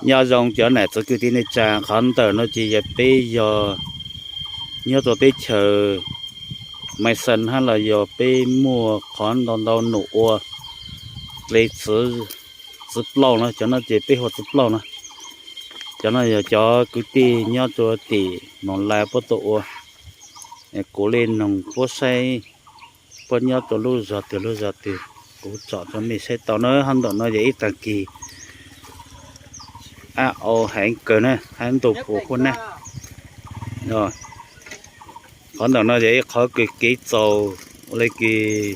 nhớ dòng chỗ này cho cái tin này chàng khán tờ nó chỉ là bây giờ nhớ tôi tới chờ mai sân hay là giờ bây mua khán đòn đòn nổ lấy sử lâu nó cho nó chỉ bây hồ sử lâu nó cho nó giờ cho cái tin nhớ cho tỷ mòn lại bắt tổ cố lên nòng cố say bắt nhớ tôi lưu giọt thì cố chọn cho mình sẽ tao nó hắn tao nó dễ tăng kỳ hãy cờ nè hãy tổ của con nè rồi còn đó nó dễ khó cái dầu lấy cái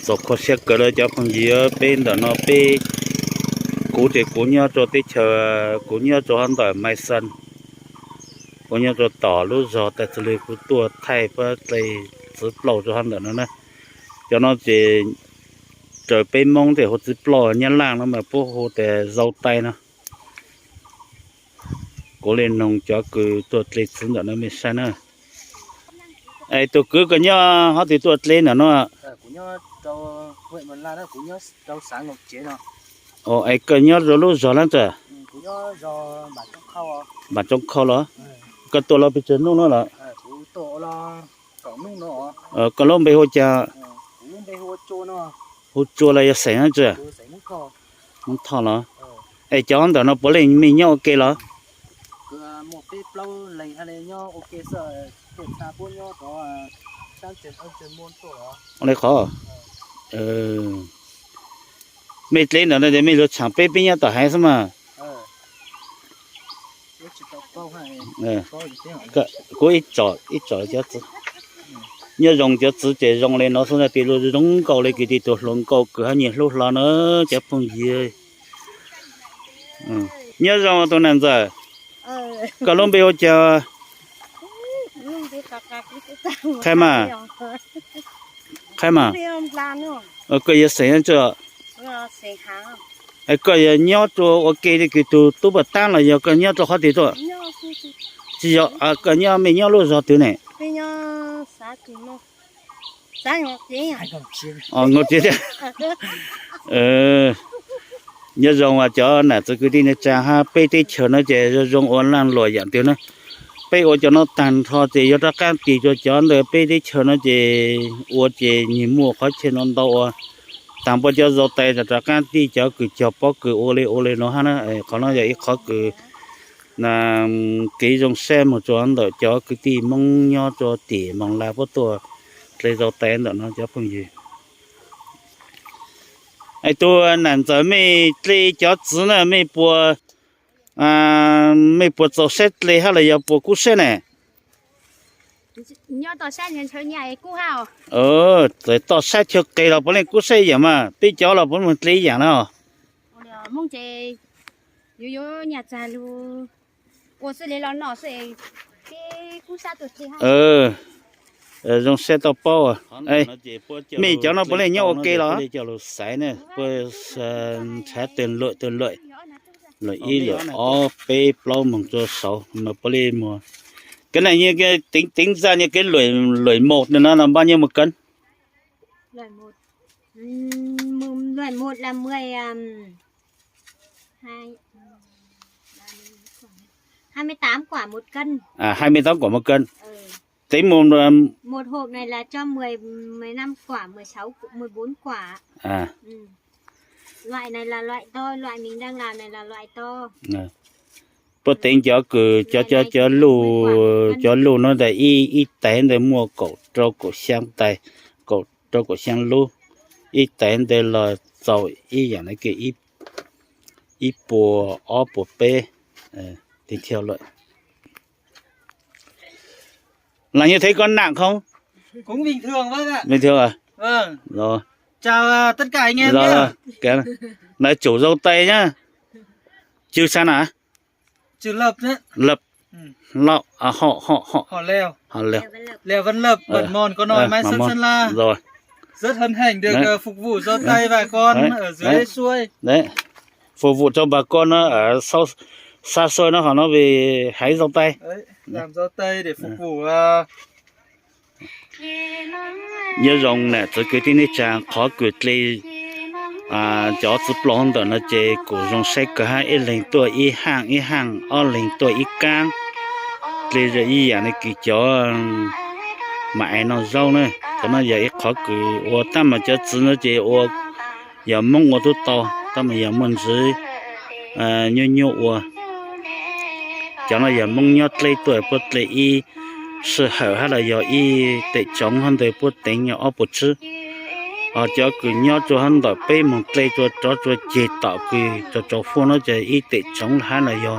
dầu khó xe cờ đó cho phong gì ở bên đó nó bên cú thì cú nhau cho tới chờ cú nhau cho hắn tỏi mai sân cú nhau cho tỏ lúc giờ tại xử lý cú tua thay với đây giữ lầu cho hắn đó nè cho nó chỉ trời bên mông thì họ giữ lầu nhân lang nó mà bố hồ để dầu tay nó cố lên nông cho cứ tuột lên xuống đó nó mới sai nữa ai tôi cứ cái nhá họ thì tuột lên là nó cũng nhớ trâu vậy mình là nó cũng nhớ trâu sáng ngọc chế nó ai cái nhá rồi lúc giờ lắm trời cũng nhớ do bà trong khâu đó cáiตัวเราไปเจอนู่นแล้วเหรอcũng tổ là cổng nung nó cái lông bay hồ cha cũng bay hồ chua nó hồ chua là giờ sấy chưa sấy muốn kho muốn thò nó ai cho anh đó nó bỏ lên mình nhau ok đó một cái lâu lấy hay là nhau ok sợ tụt xa buôn nhau có sang chuyển ông chuyển môn tổ đó ông lấy khó mấy lên đó để mấy lúa chẳng bé bé nhau tao hay sao mà có ít trọ cho nhớ rong cho tự chế rong lên nó xong rồi thì lúa rong cầu lên cái thì tụt rong cầu cửa nhiều lúc là nó chép phong gì nhớ rong tôi làm gì cái lông bèo chờ khai mà cái gì xảy ra chưa cái gì nhớ cho ok thì cái tôi bắt tan là giờ cái nhớ cho họ thì thôi chỉ giờ cái nhớ mình nhớ lúc giờ từ này ngọt chứ nhớ rong à cho nè tôi cứ đi nè cha ha pe tê chờ nó chạy rong ôn lan lòi dạng tiêu nó pe ô cho nó tàn thọ thì cho nó cam chỉ cho nó pe tê chờ nó chạy ô chạy nhìn mua khó trên nó đâu tạm bao cho dầu tay cho cam tí cho cứ cho bó cứ ô lê nó ha nó còn nó vậy khó cứ là cái dòng xe một chỗ anh đợi cho cứ tí mong nho cho tỉ mong la bó tua lấy dầu tay đó nó cho phong gì ai tôi nản giờ mấy lấy cho chữ này mấy bộ tàu xe lấy hay là giờ bộ cú xe này nhớ tàu xe nhân chơi nhà cú hào rồi tàu xe theo cây là bọn này cú xe vậy mà bây giờ là bọn mình lấy dạng nào mong chơi yo nhà cha lu cô sẽ lấy lon nọ sẽ cái cú xe tụt gì ha dùng xe tàu bao ấy mình cho nó bữa nay nhau ok đó để cho nó sải nè bữa sẽ tiền lợi ý liệu pe plau mong cho sáu mà bữa nay mua cái này như cái tính ra như cái lưỡi một này nó làm bao nhiêu một cân lưỡi một là 28 quả một cân 28 quả một cân tính một hộp này là cho 15 quả 16 14 quả loại này là loại to, loại mình đang làm này là loại to bữa tính cho cứ cho lù nó để ít tiền để mua cổ trâu cổ xăng tay cổ trâu cổ xăng lù ít tiền để là giàu ítอย่างnày cái ít bùa bùa bê thì theo lợi là như thế con nặng không? Cũng bình thường vâng ạ. Bình thường à? Vâng. Rồi. Chào tất cả anh em nhé. Rồi. Cái này chủ dâu tây nhá. Chữ sao nào? Chữ Lập đấy. Lập. Lọ họ Leo. Họ Leo. Leo Văn Lập, Bản Mòn có nòi Mai Sơn La. Rồi. Rất hân hạnh được phục vụ dâu tây bà con ở dưới xuôi. Đấy. Phục vụ cho bà con ở sau xa xôi nó họ nó về hái dâu tây. Đấy, làm dâu tây để phục vụ nhớ rong nè tôi cứ tin chàng khó cười lê cho sự plong đó nó chế cổ rong sai cả hai lên tuổi y hàng ở lên tuổi y cang lấy rồi y này kỳ cho mãi nó rau nữa cho nó giờ khó cứ ô ta mà cho chỉ nó chế ô giờ mong ô tôi to ta mà giờ mong gì nhiêu cho nó giờ mong nhớ lấy tuổi bớt lấy y sự hở hay là giờ y để chống hơn để bớt tính nhỏ bớt chứ cho cứ nhớ cho hắn đợi bé một lấy cho chế tạo cái cho phu nó chơi y để chống hay là giờ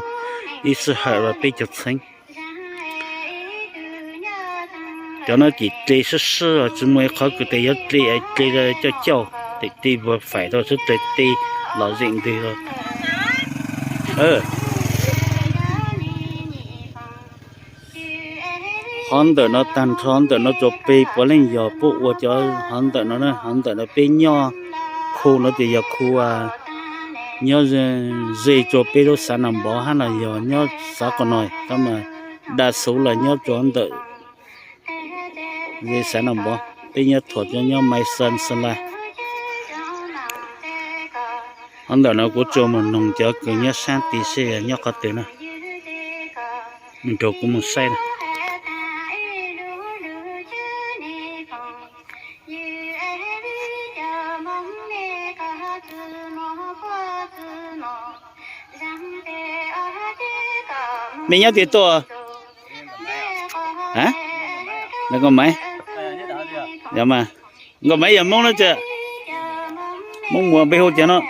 y sự hở là bé chụp sinh cho nó chỉ chơi sơ chỉ mới khó cứ để chơi cho cháu để đi vừa phải thôi chứ để đi là diện thì thôi hắn đợi nó tan hắn đợi nó cho bê bỏ lên giờ bộ cho hắn đợi nó bê nhỏ khu nó thì giờ khu nhỏ gì cho bê nó sản nằm bỏ hắn là giờ nhỏ sao còn nói cái mà đa số là nhỏ cho hắn đợi gì sản nằm bỏ bê nhỏ thuật cho nhỏ mai sơn lại hắn đợi nó cũng cho mình nông cho cứ nhỏ sang tí xe nhỏ có tiền nữa mình cho cũng một say này mình nhớ tiền to hả nó có mấy dạ mà có mấy giờ mong nó chưa mong mùa bây giờ nó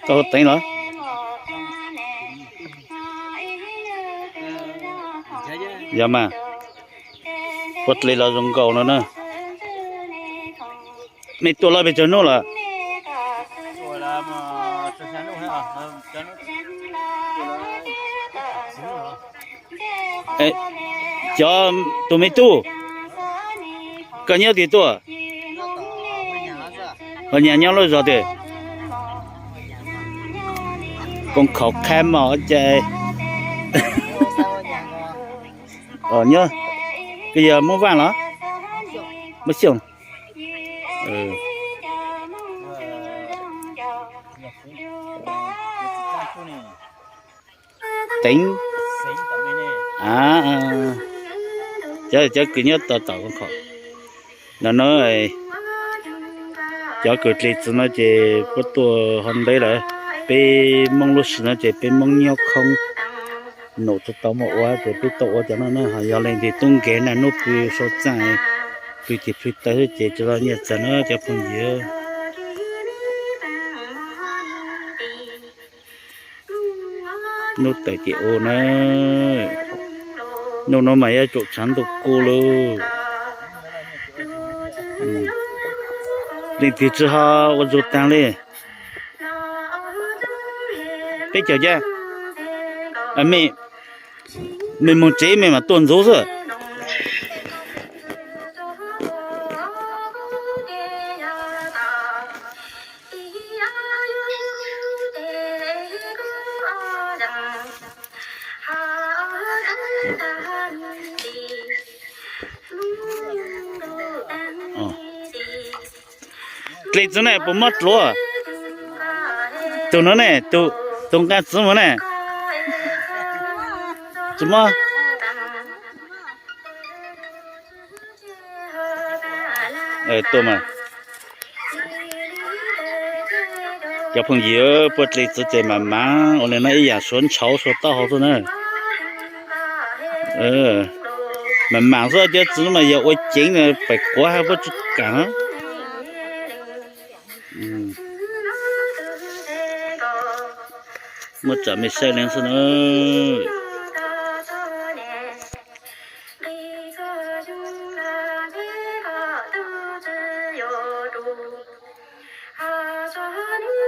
có tính nữa dạ mà quất lấy là dùng cầu nữa nè mấy tuổi là bây giờ nó là cho tụi mấy tu có nhiều thì tu ở nhà nhau rồi thì con khó khăn mà chơi nhớ bây giờ muốn vàng nó mới xong tính cho cứ nhớ tao con khó nó nói cho cứ chỉ nó chỉ có tua hơn đấy là bị mong lúc nó chỉ bị mong nhau không nổ cho tao một quá rồi bị tổ cho nó họ giờ lên thì tung cái này nó bị số dài bị chỉ bị tới chỉ cho nó nhặt cho nó cho phần gì nó tới chị ô này nó mày ở chỗ chán tụi cô luôn thì chỉ họ ở chỗ tăng lên bây giờ chứ mình muốn chế mình mà tuần dấu rồi cái chỗ này bấm mất luôn tụi nó này tụi cái gì mà này gì mà tụi mà cho phong gì ở bớt lấy tự chế mà mang ở đây nó ý xuân cháu số tao họ thôi nè mà mang ra cho chúng mà giờ ôi chính là phải quá hay bớt chút cả một chợ mình xây lên xem ơi Hãy subscribe cho kênh Ghiền Mì Gõ để không bỏ lỡ